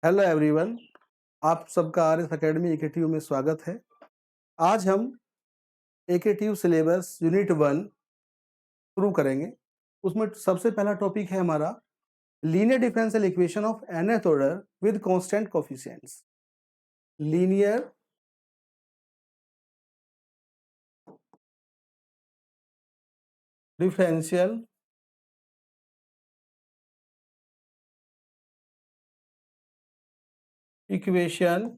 Hello everyone, आप सबका RS academy AKTU में स्वागत है। आज हम एकेटीयू सिलेबस यूनिट 1 शुरू करेंगे। उसमें सबसे पहला टॉपिक है हमारा linear differential equation of nth order with constant coefficients. Linear differential equation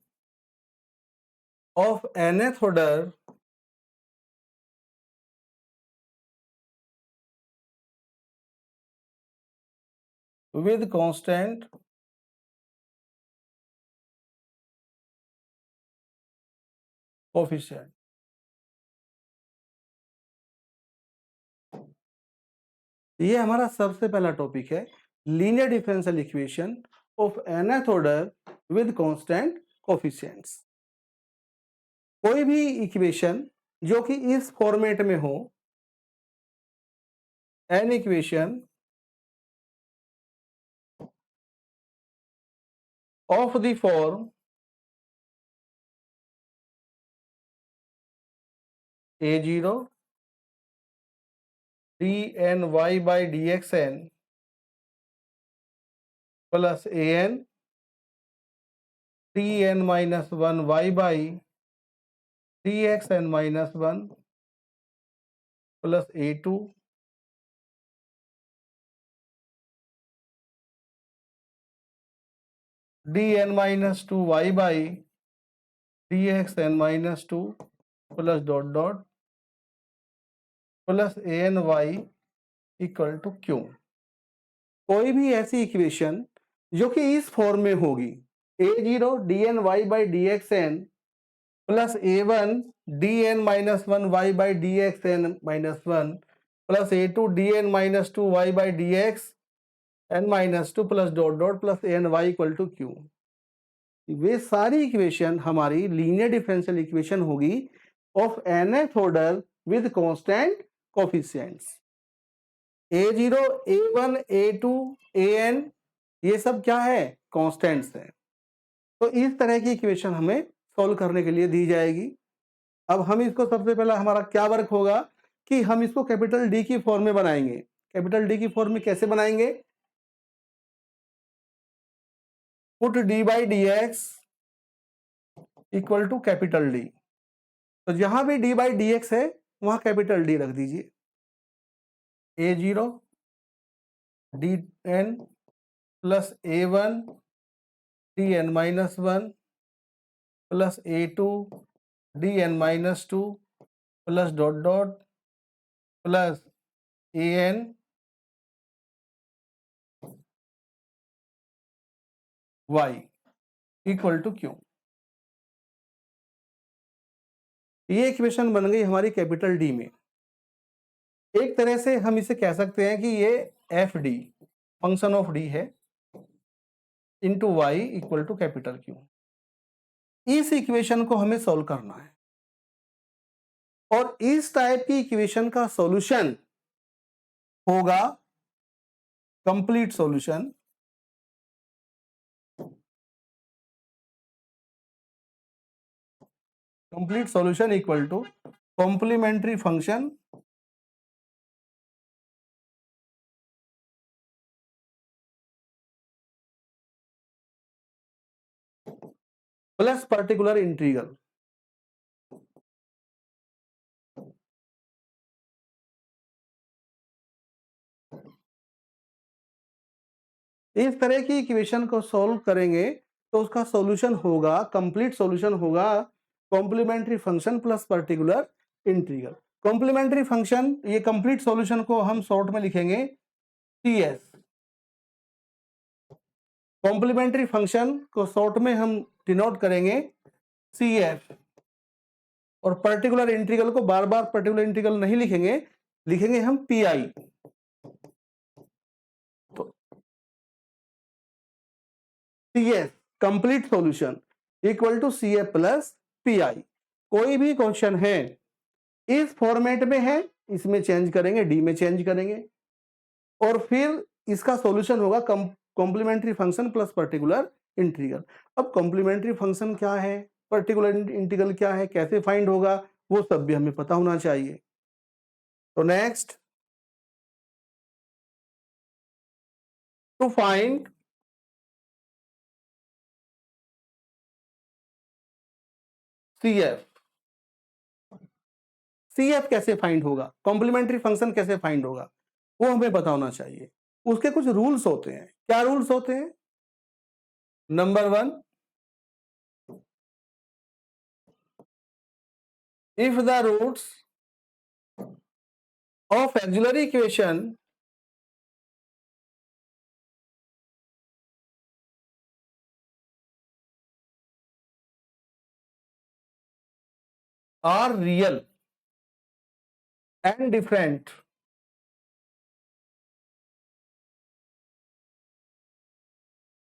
of nth order with constant coefficient। ये हमारा सबसे पहला टॉपिक है linear differential equation of nth order with constant coefficients. कोई भी इक्वेशन जो कि इस फॉर्मेट में हो, an equation of the form a0 dny by dxn plus an dn minus 1 y by dxn minus 1 plus a2 dn minus 2 y by dxn minus 2 plus dot dot plus an y equal to Q. कोई भी ऐसी equation जो कि इस form में होगी a0 dn y by dxn plus a1 dn minus 1 y by dxn minus 1 plus a2 dn minus 2 y by dxn minus 2 plus dot dot plus an y equal to Q. वे सारी equation हमारी linear differential equation होगी of nth order with constant coefficients. a0 a1 a2 an ये सब क्या है? Constants है। तो इस तरह की इक्वेशन हमें सॉल्व करने के लिए दी जाएगी। अब हम इसको सबसे पहला हमारा क्या वर्क होगा कि हम इसको कैपिटल डी की फॉर्म में बनाएंगे। कैपिटल डी की फॉर्म में कैसे बनाएंगे? Put D by D x equal to capital D. तो जहां भी डी बाई डी एक्स है वहां कैपिटल डी रख दीजिए। a0 dn plus a1 dn minus 1 plus a2 dn minus 2 plus dot dot plus an y equal to Q. ये equation बन गई हमारी कैपिटल डी में। एक तरह से हम इसे कह सकते हैं कि ये F D function of D है into y equal to capital Q. इस इक्वेशन को हमें सॉल्व करना है और इस टाइप की इक्वेशन का सॉल्यूशन होगा complete solution equal to complementary function plus particular integral. इस तरह की इक्वेशन को सॉल्व करेंगे तो उसका सॉल्यूशन होगा, कंप्लीट सॉल्यूशन होगा complementary function plus particular integral. Complementary function, ये कंप्लीट सॉल्यूशन को हम शॉर्ट में लिखेंगे CS। कॉम्प्लीमेंट्री फंक्शन को शॉर्ट में हम डिनोट करेंगे CF और पर्टिकुलर इंटीग्रल को बार बार पर्टिकुलर इंटीग्रल नहीं लिखेंगे, लिखेंगे हम PI। तो CS complete solution equal to CF plus PI। कोई भी क्वेश्चन है इस फॉर्मेट में है, इसमें चेंज करेंगे, डी में चेंज करेंगे और फिर इसका सॉल्यूशन होगा complementary function plus particular integral. अब कॉम्प्लीमेंट्री फंक्शन क्या है, पर्टिकुलर इंटीग्रल क्या है, कैसे फाइंड होगा, वो सब भी हमें पता होना चाहिए। तो next, to find CF, CF कैसे फाइंड होगा, कॉम्प्लीमेंट्री फंक्शन कैसे फाइंड होगा, वो हमें पता होना चाहिए। उसके कुछ रूल्स होते हैं। क्या रूल्स होते हैं? Number 1, if the roots of auxiliary equation are real and different,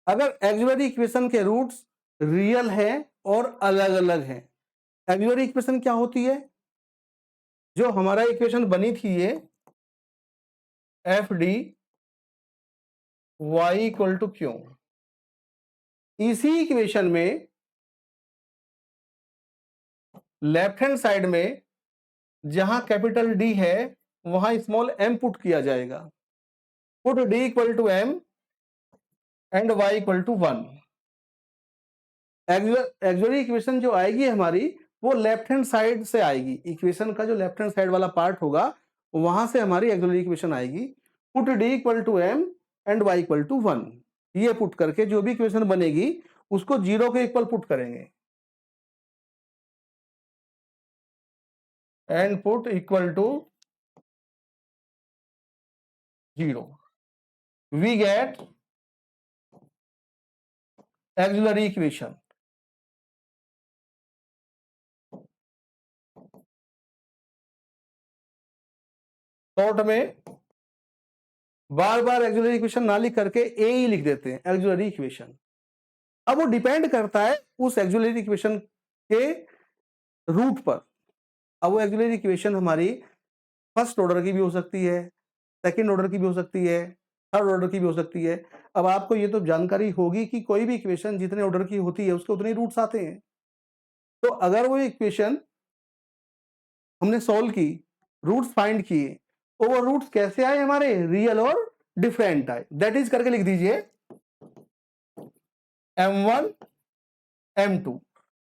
अगर ऑक्सिलरी इक्वेशन के रूट्स रियल हैं और अलग अलग हैं। ऑक्सिलरी इक्वेशन क्या होती है? जो हमारा इक्वेशन बनी थी ये F D y equal to Q, इसी इक्वेशन में लेफ्ट हैंड साइड में जहां कैपिटल डी है वहां स्मॉल एम पुट किया जाएगा। Put D equal to M and y equal to 1। Auxiliary equation जो आएगी हमारी वो लेफ्ट हैंड साइड से आएगी। इक्वेशन का जो लेफ्ट हैंड साइड वाला पार्ट होगा वहां से हमारी ऑक्सिलरी इक्वेशन आएगी। Put D equal to M and y equal to 1, ये पुट करके जो भी इक्वेशन बनेगी उसको 0 के इक्वल पुट करेंगे and put equal to 0, we get auxiliary equation. Short में बार बार ऑक्सिलरी इक्वेशन ना लिख करके ए ही लिख देते हैं, ऑक्सिलरी इक्वेशन। अब वो डिपेंड करता है उस ऑक्सिलरी इक्वेशन के रूट पर। अब वो ऑक्सिलरी इक्वेशन हमारी फर्स्ट ऑर्डर की भी हो सकती है, सेकंड ऑर्डर की भी हो सकती है, थर्ड ऑर्डर की भी हो सकती है। अब आपको ये तो जानकारी होगी कि कोई भी इक्वेशन जितने ऑर्डर की होती है उसके उतने रूट्स आते हैं। तो अगर वो इक्वेशन हमने सॉल्व की, रूट्स फाइंड किए, तो वो रूट्स कैसे आए हमारे, रियल और डिफरेंट आए। दैट इज करके लिख दीजिए M1 M2।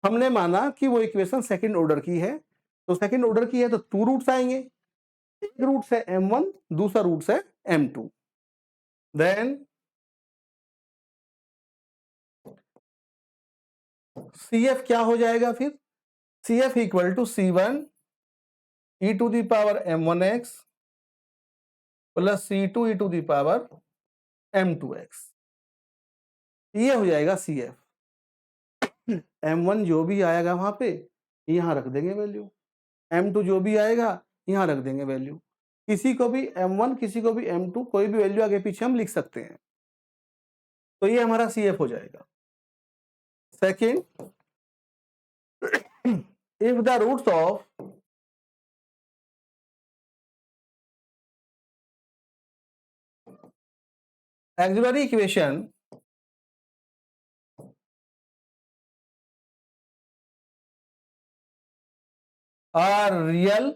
हमने माना कि वो इक्वेशन सेकंड ऑर्डर की है, तो सेकंड ऑर्डर की है तो 2 रूट्स आएंगे। एक रूट है M1, दूसरा रूट है M2। देन CF क्या हो जाएगा फिर? CF equal to C1 e to the power M1x plus C2 e to the power M2x, ये हो जाएगा CF। M1 जो भी आएगा वहां पे यहां रख देंगे वैल्यू, M2 जो भी आएगा यहां रख देंगे वैल्यू। किसी को भी M1 किसी को भी M2 कोई भी वैल्यू आगे पीछे हम लिख सकते हैं। तो ये हमारा CF हो जाएगा। Second, if the roots of auxiliary equation are real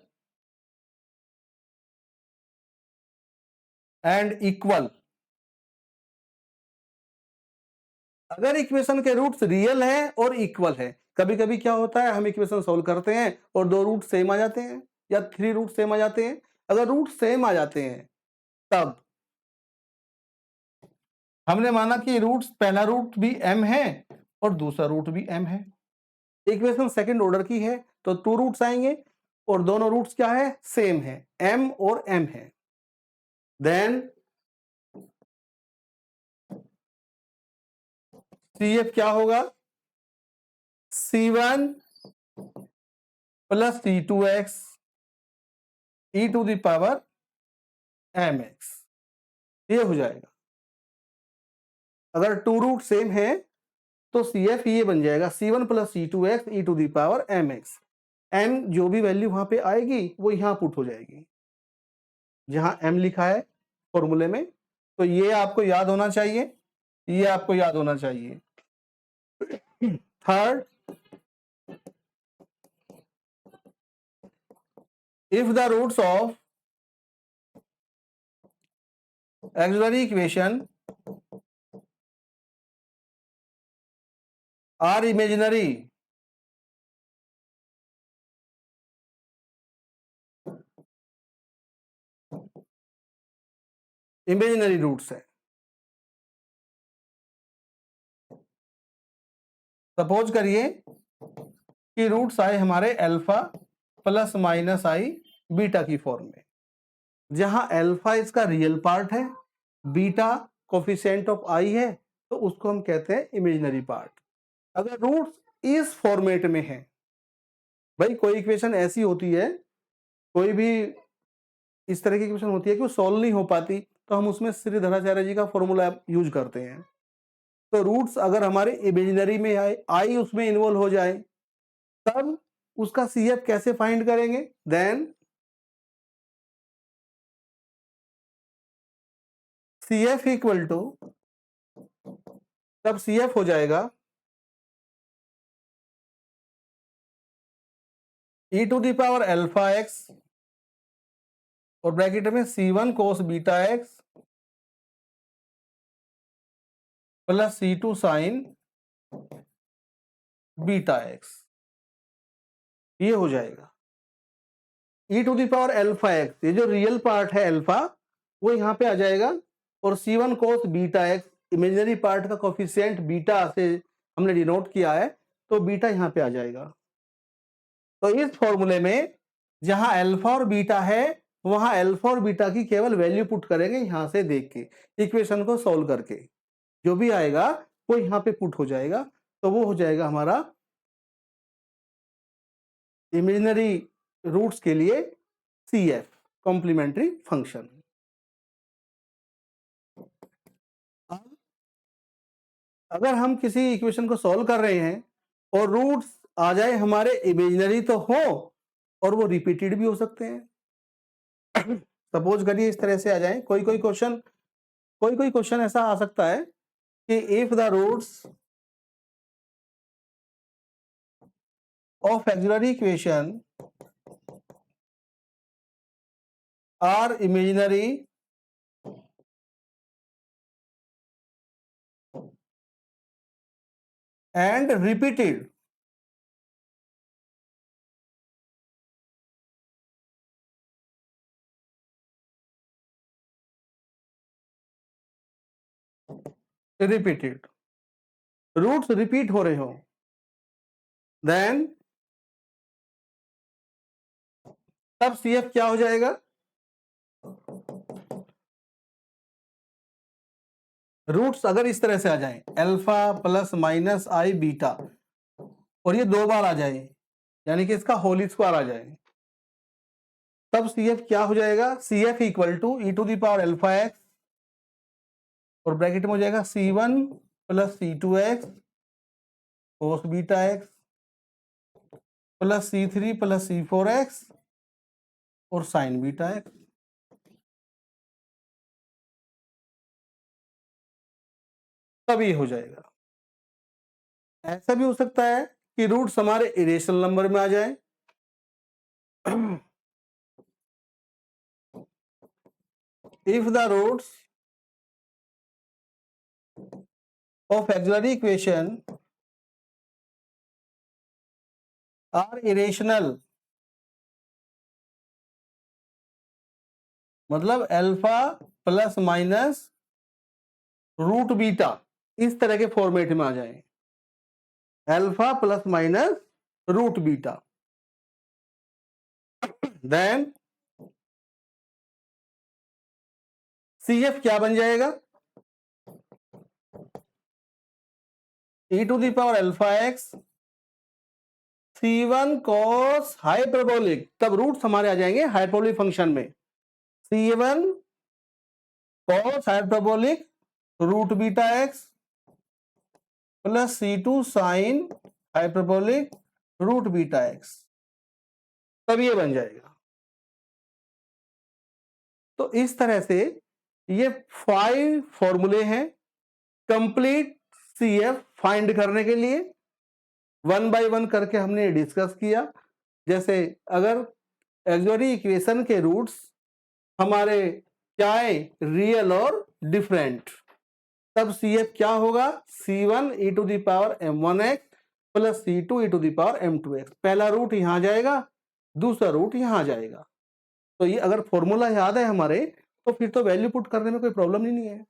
and equal, अगर इक्वेशन के रूट्स रियल है और इक्वल है। कभी कभी क्या होता है हम इक्वेशन सोल्व करते हैं और 2 रूट सेम आ जाते हैं या 3 रूट सेम आ जाते हैं। अगर रूट सेम आ जाते हैं तब हमने माना कि रूट्स पहला रूट भी m है और दूसरा रूट भी m है। इक्वेशन सेकंड ऑर्डर की है तो 2 रूट्स आएंगे और दोनों रूट्स क्या है, सेम है, m और m है। देन CF क्या होगा, C1 plus C2x e to the power mx, ये हो जाएगा। अगर 2 रूट सेम है तो CF ये बन जाएगा C1 plus C2x e to the power mx। m जो भी वैल्यू वहां पे आएगी वो यहां पुट हो जाएगी जहां m लिखा है फॉर्मूले में। तो ये आपको याद होना चाहिए, ये आपको याद होना चाहिए। Third, if the roots of auxiliary equation are imaginary, imaginary roots है। सपोज करिए कि रूट्स आए हमारे alpha plus minus i beta की फॉर्म में, जहां अल्फा इसका रियल पार्ट है, बीटा कोफिशिएंट ऑफ आई है, तो उसको हम कहते हैं इमेजिनरी पार्ट। अगर रूट्स इस फॉर्मेट में है, भाई कोई इक्वेशन ऐसी होती है, कोई भी इस तरह की इक्वेशन होती है कि वो सॉल्व नहीं हो पाती, तो हम उसमें श्रीधराचार्य जी का फॉर्मूला यूज करते हैं। तो रूट्स अगर हमारे इमेजिनरी में आए, आई उसमें इन्वॉल्व हो जाए, तब उसका सीएफ कैसे फाइंड करेंगे? देन सीएफ इक्वल टू, तब सीएफ हो जाएगा e to the power alpha x और ब्रैकेट में c1 cos beta x plus c2 sine beta x, ये हो जाएगा e to the power alpha x. ये जो रियल पार्ट है अल्फा, वो यहां पे आ जाएगा, और c1 cos beta x imaginary part का कोफिशिएंट बीटा से हमने डिनोट किया है, तो बीटा यहां पे आ जाएगा। तो इस फॉर्मूले में जहां अल्फा और बीटा है, वहां अल्फा और बीटा की केवल वैल्यू पुट करेंगे यहां से देख के, इक्वेशन को सॉल्व करके जो भी आएगा वो यहां पे पुट हो जाएगा, तो वो हो जाएगा हमारा इमेजिनरी रूट्स के लिए CF कॉम्प्लीमेंट्री फंक्शन। अगर हम किसी इक्वेशन को सॉल्व कर रहे हैं और रूट्स आ जाए हमारे इमेजिनरी तो हो, और वो रिपीटेड भी हो सकते हैं। सपोज करिए इस तरह से आ जाए, कोई कोई क्वेश्चन ऐसा आ सकता है कि if the roots of auxiliary equation are imaginary and repeated, roots repeat हो रहे हो, देन तब CF क्या हो जाएगा? रूट्स अगर इस तरह से आ जाए alpha plus minus i beta, और ये 2 बार आ जाए, यानी कि इसका होल स्क्वायर आ जाए, तब CF क्या हो जाएगा? CF equal to e to the power alpha x और ब्रैकेट में हो जाएगा C1 plus C2 x cos beta x plus C3 plus C4 x और साइन बीटा एक्स। तब ये हो जाएगा। ऐसा भी हो सकता है कि रूट्स हमारे इरेशनल नंबर में आ जाए। If the roots of auxiliary equation are irrational, मतलब alpha plus minus root beta इस तरह के फॉर्मेट में आ जाए, alpha plus minus root beta, then CF क्या बन जाएगा? e to the power alpha x C1 cos hyperbolic, तब रूट्स हमारे आ जाएंगे हाइपरबोलिक फंक्शन में, C1 cos hyperbolic root beta x plus C2 sine hyperbolic root beta x, तब ये बन जाएगा। तो इस तरह से ये 5 फॉर्मूले हैं कंप्लीट CF फाइंड करने के लिए, वन बाय वन करके हमने डिस्कस किया। जैसे अगर ऑक्सिलरी इक्वेशन के रूट्स हमारे क्या है, रियल और डिफरेंट, तब CF क्या होगा, C1 e to the power m1x plus C2 e to the power m2x। पहला रूट यहां जाएगा, दूसरा रूट यहां जाएगा। तो ये अगर फॉर्मूला याद है हमारे, तो फिर तो वैल्यू पुट करने में कोई प्रॉब्लम ही नहीं है।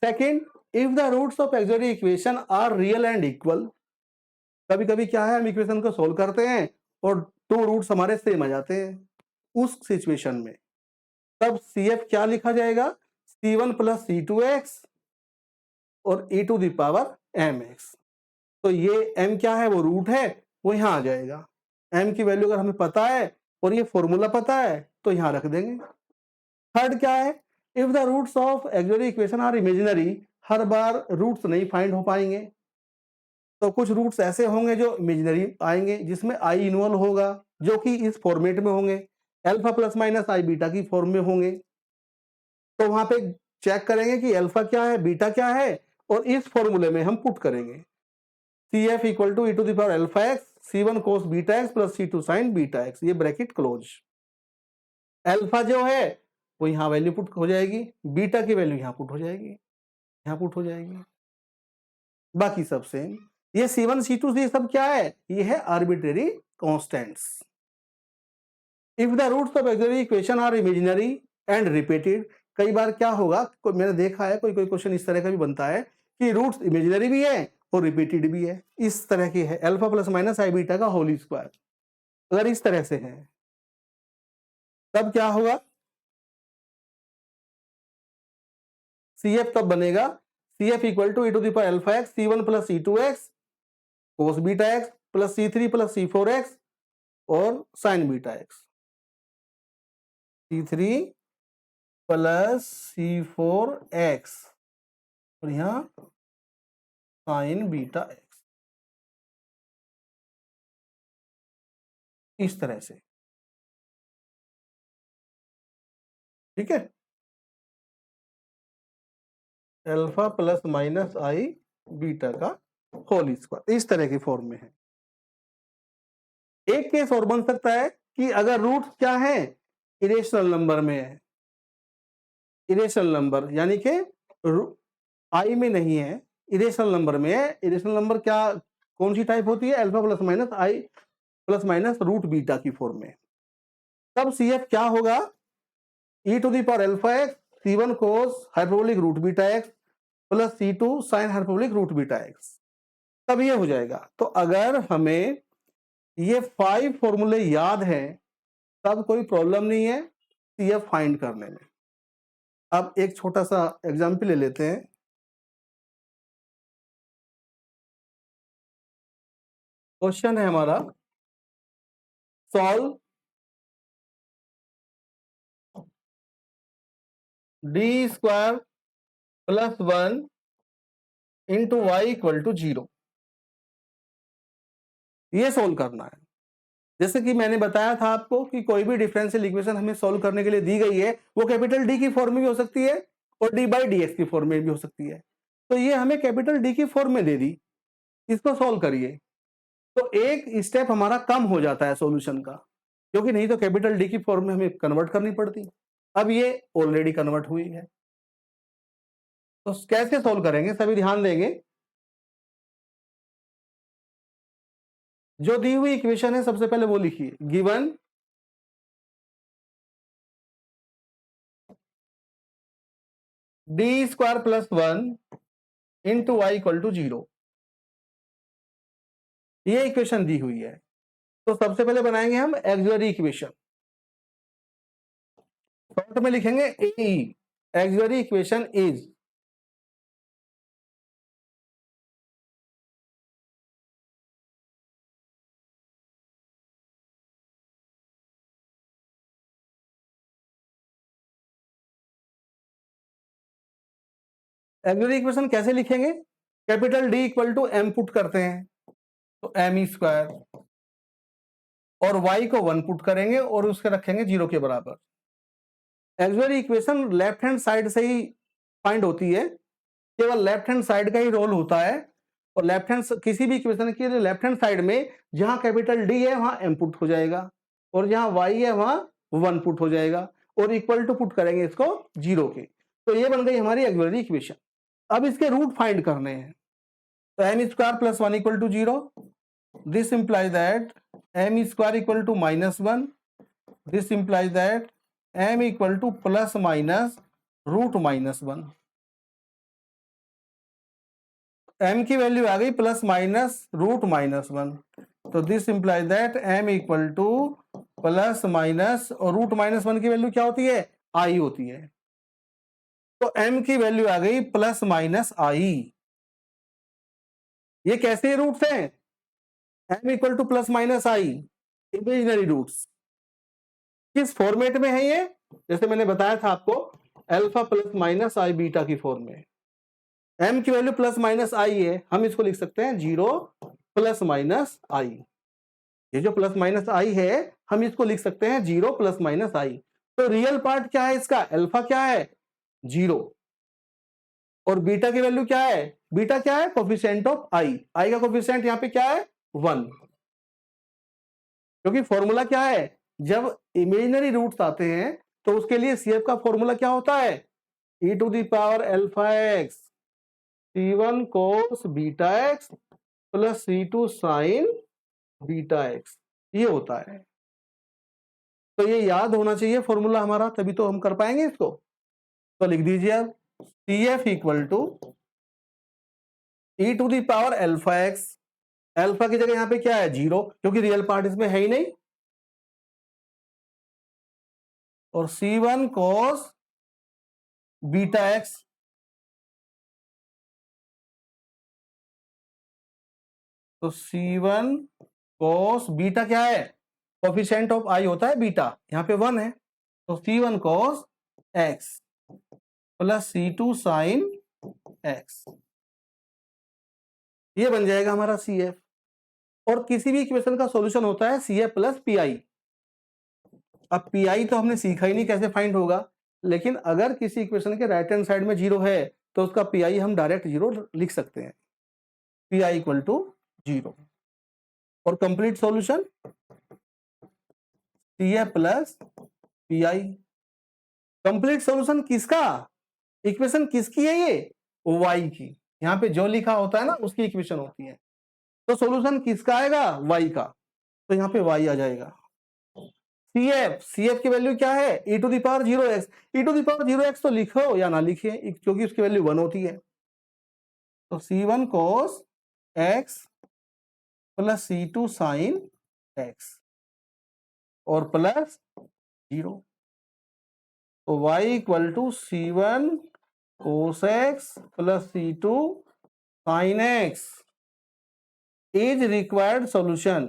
Second, if the roots of auxiliary equation are real and equal. कभी कभी क्या है, हम इक्वेशन को सोल्व करते हैं और टू रूट्स हमारे सेम आ जाते हैं, उस सिचुएशन में तब CF क्या लिखा जाएगा, C1 प्लस C2x और e to the power mx। तो ये m क्या है, वो रूट है, वो यहां आ जाएगा। m की वैल्यू अगर हमें पता है और ये फॉर्मूला पता है तो यहां रख देंगे। थर्ड क्या है, if the roots of auxiliary equation are imaginary. हर बार रूट्स नहीं फाइंड हो पाएंगे, तो कुछ रूट्स ऐसे होंगे जो इमेजिनरी आएंगे, जिसमें i इन्वॉल्व होगा, जो कि इस फॉर्मेट में होंगे, alpha plus minus i beta की फॉर्म में होंगे। तो वहां पे चेक करेंगे कि अल्फा क्या है, बीटा क्या है, और इस फॉर्मूले में हम पुट करेंगे CF equal to e to the power alpha x C1 cos beta x plus C2 sine beta x, ये ब्रैकेट क्लोज। अल्फा जो है वो यहां वैल्यू पुट हो जाएगी, बीटा की वैल्यू यहां पुट हो जाएगी, यहां पुट हो जाएगी, बाकी सब सेम। ये C1 C2 ये सब क्या है, ये है arbitrary constants. If the roots of auxiliary equation are imaginary and repeated. कई बार क्या होगा, मैंने देखा है कोई कोई क्वेश्चन इस तरह का भी बनता है कि रूट्स इमेजिनरी भी है और रिपीटेड भी है। इस तरह की है alpha plus minus i beta का होल स्क्वायर, अगर इस तरह से है तब क्या होगा, CF तब बनेगा CF equal to e to the power alpha x C1 plus C2x cos beta x plus C3 plus C4x और sine beta x, C3 plus C4x और यहां साइन बीटा एक्स, इस तरह से। ठीक है, alpha plus minus i beta का whole square, इस तरह की फॉर्म में है। एक केस और बन सकता है कि अगर रूट क्या है, इरेशनल नंबर में है, इरेशनल नंबर यानी कि i में नहीं है, इरेशनल नंबर में है। इरेशनल नंबर क्या, कौन सी टाइप होती है, alpha plus minus i plus minus root beta की फॉर्म में। तब CF क्या होगा, e to the power alpha x C1 cos hyperbolic root beta x plus C2 sine hyperbolic root beta x, तब ये हो जाएगा। तो अगर हमें ये 5 फॉर्मूले याद हैं तब कोई प्रॉब्लम नहीं है CF फाइंड करने में। अब एक छोटा सा एग्जांपल ले लेते हैं। क्वेश्चन है हमारा, solve d square plus 1 into y equal to 0, ये सोल्व करना है। जैसे कि मैंने बताया था आपको कि कोई भी डिफरेंशियल इक्वेशन हमें सोल्व करने के लिए दी गई है, वो कैपिटल D की फॉर्म में भी हो सकती है और d बाई dx की फॉर्म में भी हो सकती है। तो ये हमें कैपिटल D की फॉर्म में दे दी, इसको सोल्व करिए, तो एक स्टेप हमारा कम हो जाता है सॉल्यूशन का, क्योंकि नहीं तो कैपिटल D की फॉर्म में हमें कन्वर्ट करनी पड़ती। अब ये ऑलरेडी कन्वर्ट हुई है, तो कैसे सोल्व करेंगे, सभी ध्यान देंगे। जो दी हुई इक्वेशन है सबसे पहले वो लिखिए, given d square plus 1 into y equal to 0, ये इक्वेशन दी हुई है। तो सबसे पहले बनाएंगे हम ऑक्सिलरी इक्वेशन, शॉर्ट में लिखेंगे AE, auxiliary equation is auxiliary equation कैसे लिखेंगे, capital D equal to m put करते हैं, तो m स्क्वायर, और y को 1 पुट करेंगे और उसके रखेंगे 0 के बराबर। Auxiliary equation left hand side से ही फाइंड होती है, केवल लेफ्ट हैंड साइड का ही रोल होता है, और लेफ्ट हैंड किसी भी इक्वेशन के लिए लेफ्ट हैंड साइड में जहां कैपिटल डी है वहां एम पुट हो जाएगा और जहां वाई है वहां 1 पुट हो जाएगा और इक्वल टू पुट करेंगे इसको 0 के। तो ये बन गई हमारी ऑक्सिलरी इक्वेशन। अब इसके रूट फाइंड करने हैं। तो M square plus 1 equal to 0, this implies that M square equal to -1, this implies that M equal to plus minus root -1। M की वैल्यू आ गई प्लस माइनस रूट -1, तो this implies that M equal to plus minus और root -1 की value क्या होती है? आई होती है। तो m की वैल्यू आ गई प्लस माइनस आई। ये कैसे रूट्स हैं? m equal to plus minus i, imaginary roots. किस फॉर्मेट में है ये? जैसे मैंने बताया था आपको, alpha plus minus i beta की फॉर्म में। m की वैल्यू प्लस माइनस आई है, हम इसको लिख सकते हैं 0 प्लस माइनस आई। ये जो प्लस माइनस आई है हम इसको लिख सकते हैं 0 प्लस माइनस आई। तो रियल पार्ट क्या है इसका? अल्फा क्या है? 0 और बीटा की वैल्यू क्या है? बीटा क्या है? कोफिशिएंट ऑफ आई। आई का कोफिशिएंट यहां पे क्या है? 1। क्योंकि फॉर्मूला क्या है? जब इमेजिनरी रूट्स आते हैं तो उसके लिए सीएफ का फॉर्मूला क्या होता है? e to the power alpha x c1 cos beta x plus c2 sin beta x, ये होता है। तो ये याद होना चाहिए फॉर्मूला हमारा, तभी तो हम कर पाएंगे इसको। तो लिख दीजिए आप CF equal to e to the power alpha x, alpha की जगह यहां पे क्या है? 0, क्योंकि रियल पार्ट इसमें है ही नहीं, और c1 cos बीटा एक्स तो c1 cos बीटा क्या है? कोफिशिएंट ऑफ आई होता है बीटा, यहां पे 1 है, तो c1 cos x plus c2 sin x, ये बन जाएगा हमारा CF। और किसी भी इक्वेशन का सॉल्यूशन होता है CF प्लस PI। अब PI तो हमने सीखा ही नहीं कैसे फाइंड होगा, लेकिन अगर किसी इक्वेशन के राइट हैंड साइड में 0 है तो उसका PI हम डायरेक्ट 0 लिख सकते हैं, PI इक्वल टू 0। और complete solution CF plus PI। Complete solution किसका? इक्वेशन किसकी है ये? y की। यहां पे जो लिखा होता है ना उसकी इक्वेशन होती है। तो सॉल्यूशन किसका आएगा? y का, तो यहां पे y आ जाएगा। CF की वैल्यू क्या है? e to the power 0x। e to the power 0x तो लिखो या ना लिखिए, क्योंकि उसकी वैल्यू 1 होती है। तो c1 cos x plus c2 sin x और प्लस 0, तो y equal to c1 cos x plus c2 sin x is required solution,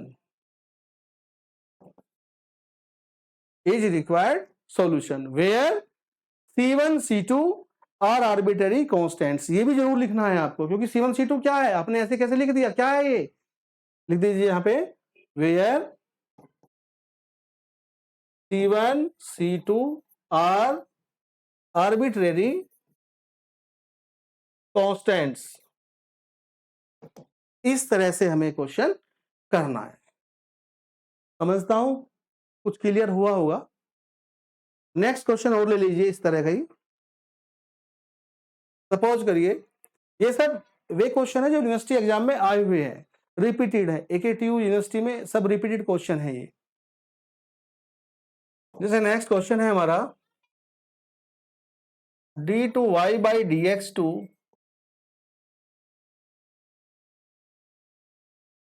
is required solution where c1 c2 are arbitrary constants. ये भी जरूर लिखना है आपको, क्योंकि c1 c2 क्या है? आपने ऐसे कैसे लिख दिया? क्या है ये? लिख दीजिए यहां पे where c1 c2 are arbitrary constants. इस तरह से हमें क्वेश्चन करना है। समझता हूं कुछ क्लियर हुआ होगा। नेक्स्ट क्वेश्चन और ले लीजिए इस तरह का ही। सपोज करिए ये सब वे क्वेश्चन है जो यूनिवर्सिटी एग्जाम में आए हुए हैं, रिपीटेड है, AKTU यूनिवर्सिटी में सब रिपीटेड क्वेश्चन है ये। जैसे नेक्स्ट क्वेश्चन है हमारा d2y by dx2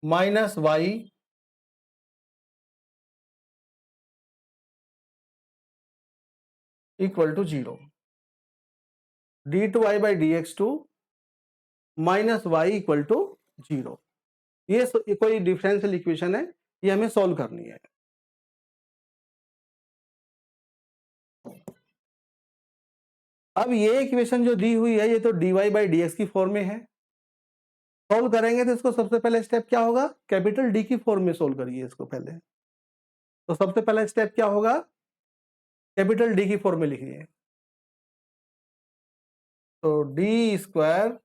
minus y equal to 0। d2y by dx2 minus y equal to 0। ये कोई डिफरेंशियल इक्वेशन है, ये हमें सॉल्व करनी है। अब ये इक्वेशन जो दी हुई है ये तो dy by dx की फॉर्म में है। सॉल्व करेंगे तो इसको सबसे पहले स्टेप क्या होगा? कैपिटल डी की फॉर्म में सॉल्व करिए इसको पहले। तो सबसे पहला स्टेप क्या होगा? कैपिटल डी की फॉर्म में लिखिए। तो D square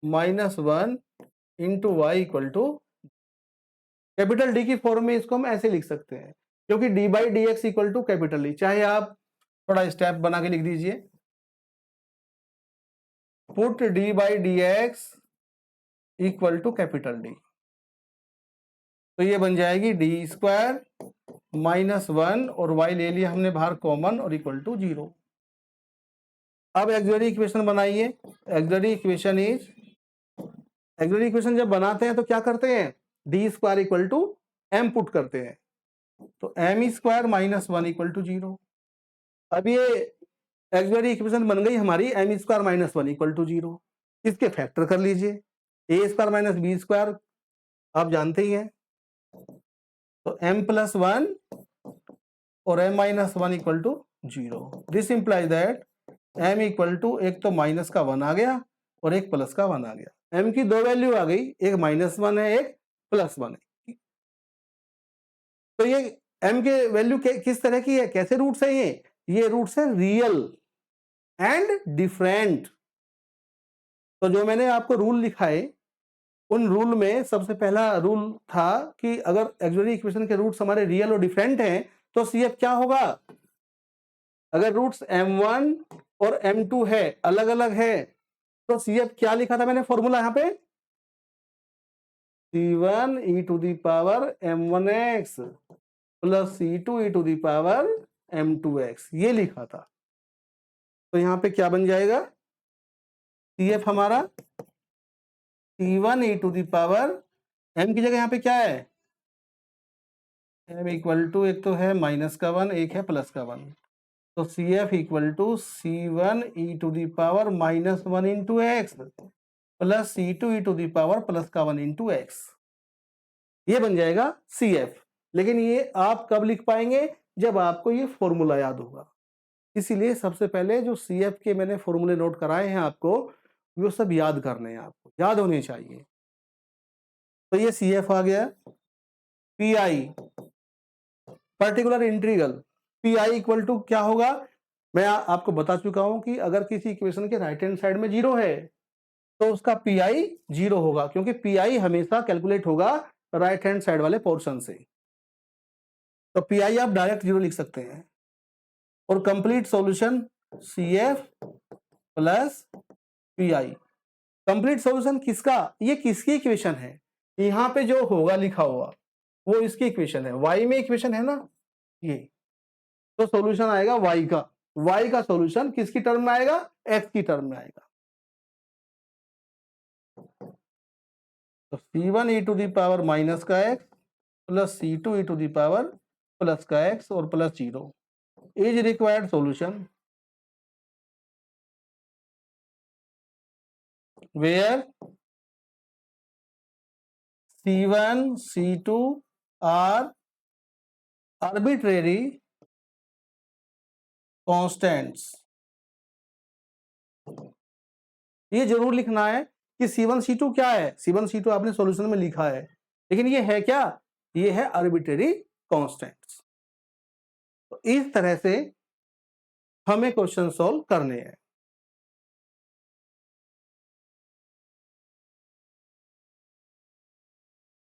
-1 into y equal to capital D की फॉर्म में इसको हम ऐसे लिख सकते हैं, क्योंकि D by D x equal to capital D. चाहे आप थोड़ा स्टेप बना के लिख दीजिए, put D by D x equal to capital D, तो ये बन जाएगी डी स्क्वायर माइनस 1 और y ले लिया हमने बाहर कॉमन और इक्वल टू 0। अब एक्सिलरी इक्वेशन बनाइए। एक्सिलरी इक्वेशन जब बनाते हैं तो क्या करते हैं, D square equal to m put करते हैं, तो M square minus 1 equal to 0। अब ये एक्सिलरी इक्वेशन बन गई हमारी m square minus 1 equal to 0। इसके फैक्टर कर लीजिए, a square minus b square आप जानते ही हैं, तो m प्लस 1 और m minus 1 equal to 0। This implies that m equal to एक तो माइनस का 1 आ गया और एक प्लस का 1 आ गया। m की दो वैल्यू आ गई, एक माइनस 1 है एक प्लस 1 है। तो ये m के वैल्यू किस तरह की है, कैसे रूट्स है ये रूट्स है रियल एंड डिफरेंट। तो जो मैंने आपको रूल लिखा है, उन रूल में सबसे पहला रूल था कि अगर एक्सिलरी इक्वेशन के रूट्स हमारे रियल और डिफरेंट हैं तो CF क्या होगा। अगर रूट्स m1 और m2 है, अलग अलग है, तो CF क्या लिखा था मैंने फॉर्मूला यहां पे, C1 e to the power m1x plus C2 e to the power m2x, ये लिखा था। तो यहां पे क्या बन जाएगा, CF हमारा C1 e to the power m की जगह यहाँ पे क्या है, m इक्वल टू एक तो है माइनस का 1, एक है प्लस का 1, तो CF equal to C1 e to the power minus 1 into x plus C2 e to the power plus का 1 इंटू एक्स, ये बन जाएगा CF। लेकिन ये आप कब लिख पाएंगे, जब आपको ये फॉर्मूला याद होगा। इसीलिए सबसे पहले जो CF के मैंने फॉर्मूले नोट कराए हैं आपको, वो सब याद करने हैं, आपको याद होने चाहिए। तो ये CF आ गया। PI particular integral, PI equal to क्या होगा, मैं आपको बता चुका हूं कि अगर किसी इक्वेशन के राइट हैंड साइड में 0 है तो उसका PI 0 होगा, क्योंकि PI हमेशा कैलकुलेट होगा राइट हैंड साइड वाले पोर्शन से। तो PI आप डायरेक्ट 0 लिख सकते हैं। और complete solution CF plus PI। Complete solution किसका, ये किसकी इक्वेशन है, यहां पे जो होगा लिखा हुआ वो इसकी इक्वेशन है, y में इक्वेशन है ना ये, तो सॉल्यूशन आएगा y का सॉल्यूशन किसकी टर्म में आएगा, x की टर्म में आएगा। तो C1 e to the power minus का x plus C2 e to the power plus का x और plus 0 is required solution, where C1 C2 are arbitrary constants। ये जरूर लिखना है कि C1 C2 क्या है, C1 C2 आपने सॉल्यूशन में लिखा है, लेकिन ये है क्या, ये है आर्बिट्रेरी कांस्टेंट्स। तो इस तरह से हमें क्वेश्चन सॉल्व करने हैं।